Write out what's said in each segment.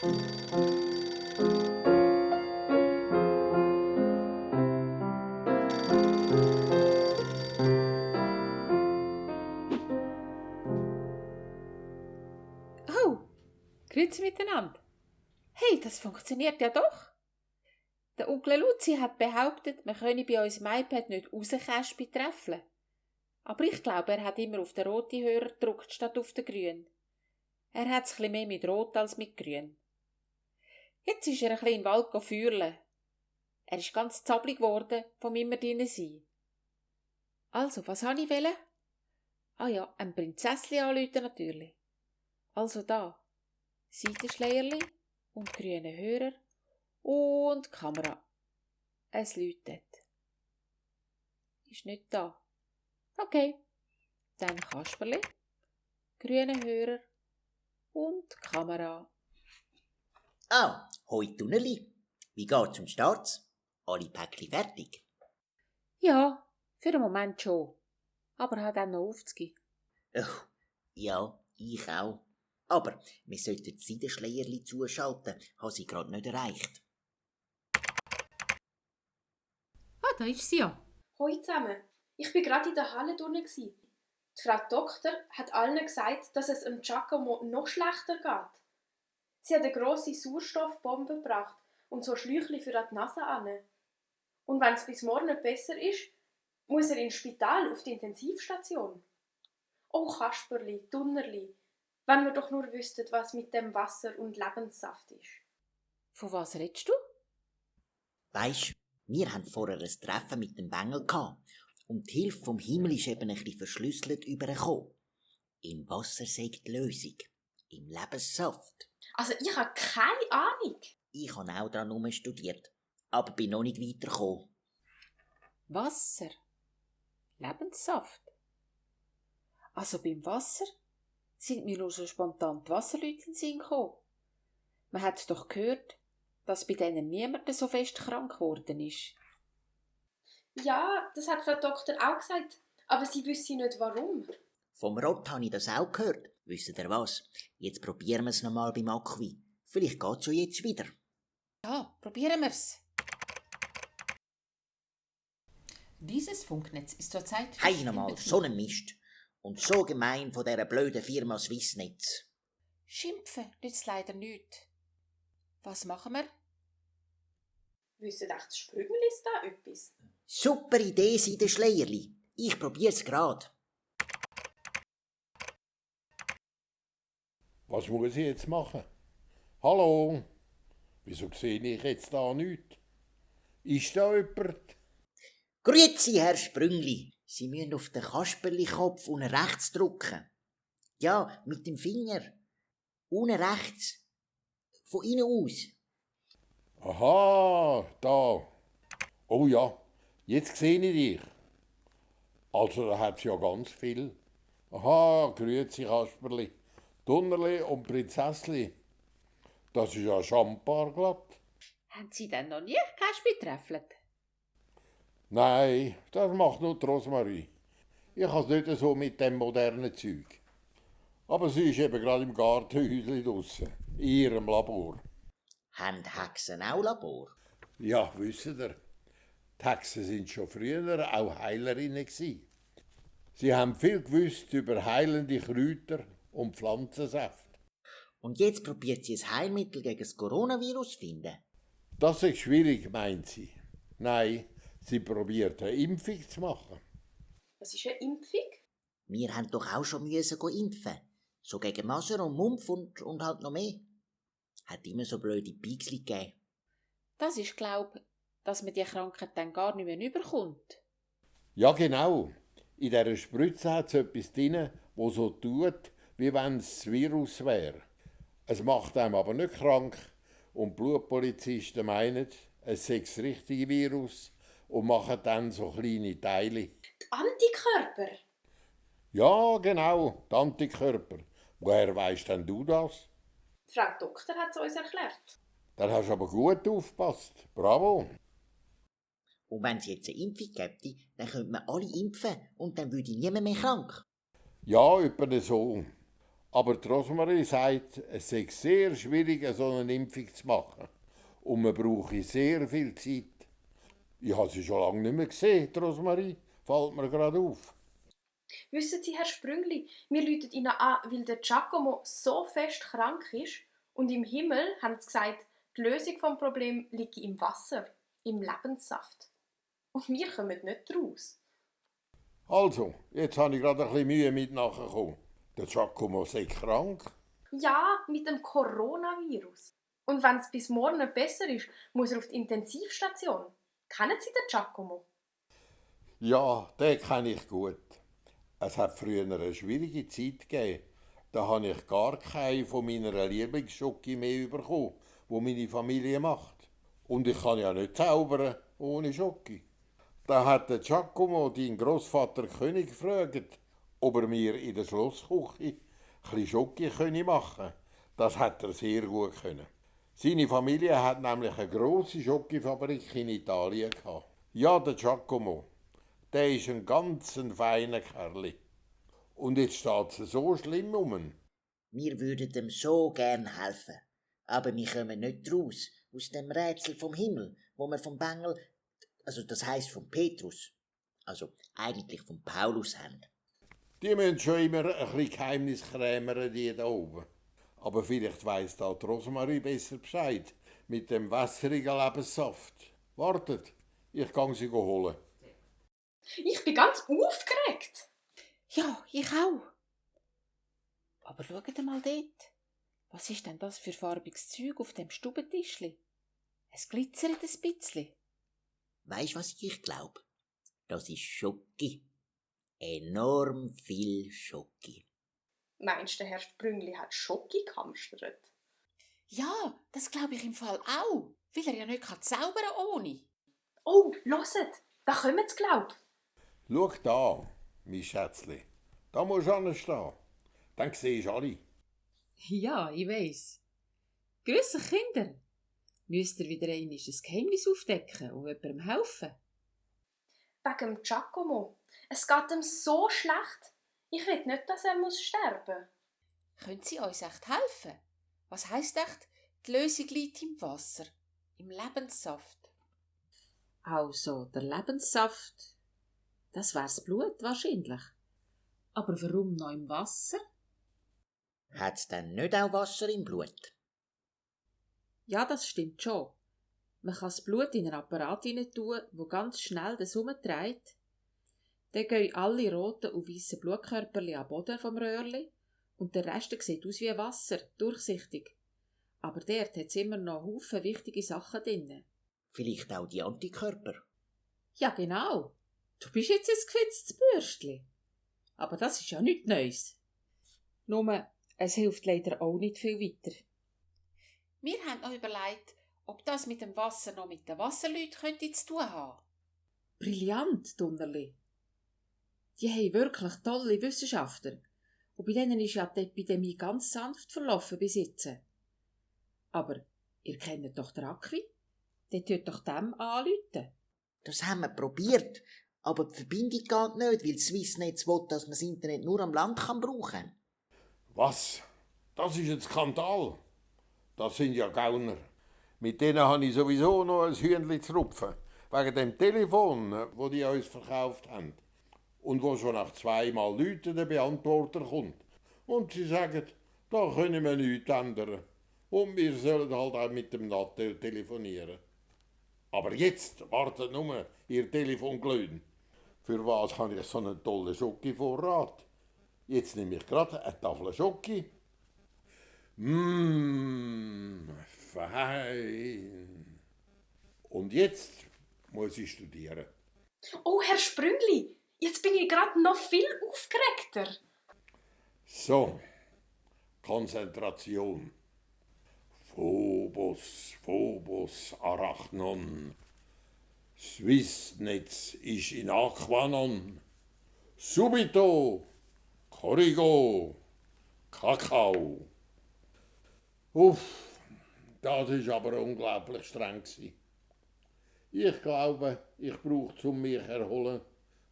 Oh, grüezi miteinander. Hey, das funktioniert ja doch. Der Onkel Luzi hat behauptet, wir könne bei unserem iPad nicht rauskäspi treffen. Aber ich glaube, er hat immer auf den roten Hörer gedrückt, statt auf den grünen. Er hat es mehr mit Rot als mit Grün. Jetzt ist er ein bisschen im Wald feuerlen. Er ist ganz zappelig geworden vom immer drinnen sein. Also, was wollte ich? Ah ja, ein Prinzessli anrufen natürlich. Also da, Seitenschleierli und grüne Hörer und Kamera. Es läutet. Ist nicht da. Okay, dann Kasperli, grüne Hörer und Kamera. Ah, hoi Tunneli. Wie geht's um Start? Alle Päckchen fertig? Ja, für den Moment schon. Aber hat auch noch aufzugehen. Oh, ja, ich auch. Aber wir sollten die Seidenschleierli zuschalten. Habe sie gerade nicht erreicht. Ah, da ist sie ja. Hoi zusammen. Ich bin gerade in der Halle drinnen. Die Frau Doktor hat allen gesagt, dass es dem Giacomo noch schlechter geht. Sie hat eine grosse Sauerstoffbombe gebracht und so Schläuchli für die Nase an. Und wenn es bis morgen nicht besser ist, muss er ins Spital auf die Intensivstation. Oh Kasperli, Dunnerli, wenn wir doch nur wüssten, was mit dem Wasser und Lebenssaft ist. Von was redest du? Weisst, wir haben vorher ein Treffen mit dem Bengel gehabt. Und die Hilfe vom Himmel ist eben ein bisschen verschlüsselt übergekommen. Im Wasser sagt die Lösung. Im Lebenssaft. Also ich habe keine Ahnung. Ich habe auch daran studiert, aber bin noch nicht weitergekommen. Wasser. Lebenssaft. Also beim Wasser sind mir nur so spontan die Wasserleute in den Sinn gekommen. Man hat doch gehört, dass bei denen niemand so fest krank geworden ist. Ja, das hat Frau Doktor auch gesagt, aber sie wüsste nicht warum. Vom Rott habe ich das auch gehört. Wisst ihr was? Jetzt probieren wir es nochmal beim Akwi. Vielleicht geht's schon jetzt wieder. Ja, probieren wir's. Dieses Funknetz ist zurzeit... Hey nochmal, so ein Mist. Und so gemein von dieser blöden Firma Swissnetz. Schimpfen nützt leider nichts. Was machen wir? Wissen echt die Sprüngelis da etwas? Super Idee, Seidenschleierli. Ich probier's grad. Was muss ich jetzt machen? Hallo? Wieso sehe ich jetzt da nichts? Ist da jemand? Grüezi, Herr Sprüngli. Sie müssen auf den Kasperli-Kopf unten rechts drücken. Ja, mit dem Finger. Unten rechts. Von innen aus. Aha, da. Oh ja, jetzt sehe ich dich. Also da hat's ja ganz viel. Aha, grüezi Kasperli. Dunnerli und Prinzessli. Das ist ja schambar glatt. Haben Sie denn noch nie Kaspi getroffen? Nein, das macht nur die Rosmarie. Ich has nicht so mit dem modernen Zeug. Aber sie ist eben gerade im Gartenhäuschen draussen, in ihrem Labor. Haben Hexen auch Labor? Ja, wisst ihr, die Hexen sind schon früher auch Heilerinnen gsi. Sie haben viel gewusst über heilende Kräuter und Pflanzensäfte. Und jetzt probiert sie ein Heilmittel gegen das Coronavirus zu finden. Das ist schwierig, meint sie. Nein, sie probiert eine Impfung zu machen. Was ist eine Impfung? Wir haben doch auch schon müssen impfen. So gegen Masern und Mumpf und halt noch mehr. Hat immer so blöde Pieksli gegeben. Das ist, dass man die Krankheit dann gar nicht mehr überkommt. Ja, genau. In dieser Spritze hat es etwas drin, das so tut, wie wenn es das Virus wäre. Es macht einem aber nicht krank und Blutpolizisten meinen, es sei das richtige Virus und machen dann so kleine Teile. Die Antikörper? Ja, genau, die Antikörper. Woher weisst denn du das? Die Frau Doktor hat es uns erklärt. Dann hast du aber gut aufgepasst. Bravo. Und wenn es jetzt eine Impfung gäbe, dann könnte man alle impfen und dann würde niemand mehr krank. Ja, etwa so. Aber die Rosmarie sagt, es sei sehr schwierig, so eine Impfung zu machen. Und man brauche sehr viel Zeit. Ich habe sie schon lange nicht mehr gesehen, die Rosmarie. Fällt mir gerade auf. Wissen Sie, Herr Sprüngli, wir rufen Ihnen an, weil der Giacomo so fest krank ist und im Himmel haben sie gesagt, die Lösung des Problems liegt im Wasser, im Lebenssaft. Und wir kommen nicht raus. Also, jetzt habe ich gerade ein bisschen Mühe mit nachgekommen. Der Giacomo sei krank. Ja, mit dem Coronavirus. Und wenn es bis morgen nicht besser ist, muss er auf die Intensivstation. Kennen Sie den Giacomo? Ja, den kenne ich gut. Es hat früher eine schwierige Zeit gegeben. Da habe ich gar keine von meiner Lieblingsschoki mehr bekommen, die meine Familie macht. Und ich kann ja nicht zaubern ohne Schoki. Da hat der Giacomo, dein Großvater König, gefragt, ob er mir in der Schlossküche ein bisschen Schoki machen könne. Das hat er sehr gut können. Seine Familie hat nämlich eine grosse Schokifabrik in Italien gehabt. Ja, der Giacomo, der ist ein ganz feiner Kerl. Und jetzt steht es so schlimm um. Wir würden ihm so gern helfen. Aber wir kommen nicht raus aus dem Rätsel vom Himmel, wo wir vom Bengel, also das heisst vom Petrus, also eigentlich vom Paulus haben. Die müssen schon immer ein bisschen Geheimniskrämer, die da oben. Aber vielleicht weiss da die Rosmarie besser Bescheid mit dem wässrigen Lebenssaft. Wartet, ich kann sie holen. Ich bin ganz aufgeregt. Ja, ich auch. Aber schaut mal dort. Was ist denn das für farbiges Zeug auf dem Stubentischli? Es glitzert ein bisschen. Weisst was ich glaube? Das ist Schoki. Enorm viel Schoki. Meinst du, der Herr Sprüngli hat Schoki gehamstert? Ja, das glaube ich im Fall auch, weil er ja nicht zaubern kann ohne. Oh, hört, da kommen sie, glaub. Schau da, mein Schätzli. Da musst du anstehen. Dann siehst du alle. Ja, ich weiss. Grüß euch, Kinder. Müsst ihr wieder ein Geheimnis aufdecken und jemandem helfen? Wegen dem Giacomo. Es geht ihm so schlecht. Ich will nicht, dass er sterben muss. Können Sie uns echt helfen? Was heisst echt, die Lösung liegt im Wasser, im Lebenssaft? Also, der Lebenssaft, das wär's Blut wahrscheinlich. Aber warum noch im Wasser? Hat's denn nicht auch Wasser im Blut? Ja, das stimmt schon. Man kann das Blut in einen Apparat hinein tun, wo ganz schnell das umdreht. Dann gehen alle roten und weißen Blutkörperchen am Boden vom Röhrli und der Rest sieht aus wie Wasser, durchsichtig. Aber dort hat es immer noch Haufen wichtige Sachen drin. Vielleicht auch die Antikörper. Ja, genau. Du bist jetzt ein gefitztes Bürstli. Aber das ist ja nichts Neues. Nur, es hilft leider auch nicht viel weiter. Wir haben noch überlegt, ob das mit dem Wasser noch mit den Wasserleuten zu tun haben. Brillant, Dunnerli. Die haben wirklich tolle Wissenschaftler. Und bei denen ist ja die Epidemie ganz sanft verlaufen bis jetzt. Aber ihr kennt doch den Akwi? Der tut doch dem anrufen. Das haben wir probiert, aber die Verbindung geht nicht, weil Swissnetz will, dass man das Internet nur am Land brauchen kann. Was? Das ist ein Skandal. Das sind ja Gauner. Mit denen habe ich sowieso noch ein Hühnchen zu rupfen. Wegen dem Telefon, das die uns verkauft haben. Und wo schon nach 2 Mal Leuten der Beantworter kommt. Und sie sagen, da können wir nichts ändern. Und wir sollen halt auch mit dem Nattel telefonieren. Aber jetzt wartet nur ihr Telefon glühen. Für was habe ich so einen tollen Schoki-Vorrat? Jetzt nehme ich gerade eine Tafel Schoki. Fein. Und jetzt muss ich studieren. Oh, Herr Sprüngli, jetzt bin ich gerade noch viel aufgeregter. So, Konzentration. Phobos, Phobos, Arachnon. Swissnetz ist in Aquanon. Subito, Corrigo, Kakao. Uff, das ist aber unglaublich streng gewesen. Ich glaube, ich brauche zum mich erholen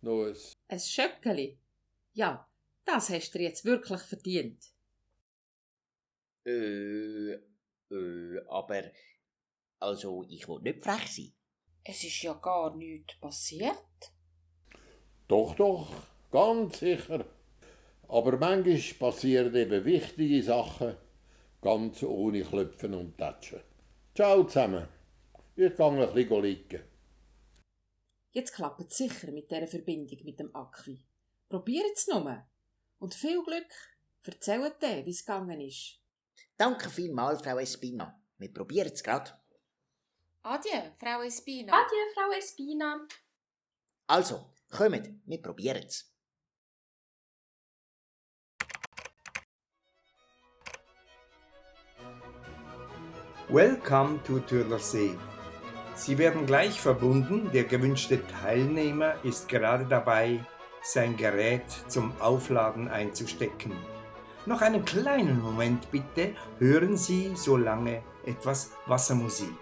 noch Ein Schöckeli? Ja, das hast du jetzt wirklich verdient. Aber, also, ich will nicht frech sein. Es ist ja gar nichts passiert. Doch, ganz sicher. Aber manchmal passieren eben wichtige Sachen, ganz ohne Klopfen und Tatschen. Ciao zusammen. Ich gehe ein bisschen liegen. Jetzt klappt es sicher mit dieser Verbindung mit dem Acqui. Probiert es nur. Und viel Glück. Erzählt dir, wie es gegangen ist. Danke vielmals, Frau Espina. Wir probieren es gerade. Adieu, Frau Espina. Adieu, Frau Espina. Also, kommt, wir probieren es. Welcome to Türlersee. Sie werden gleich verbunden. Der gewünschte Teilnehmer ist gerade dabei, sein Gerät zum Aufladen einzustecken. Noch einen kleinen Moment bitte, hören Sie so lange etwas Wassermusik.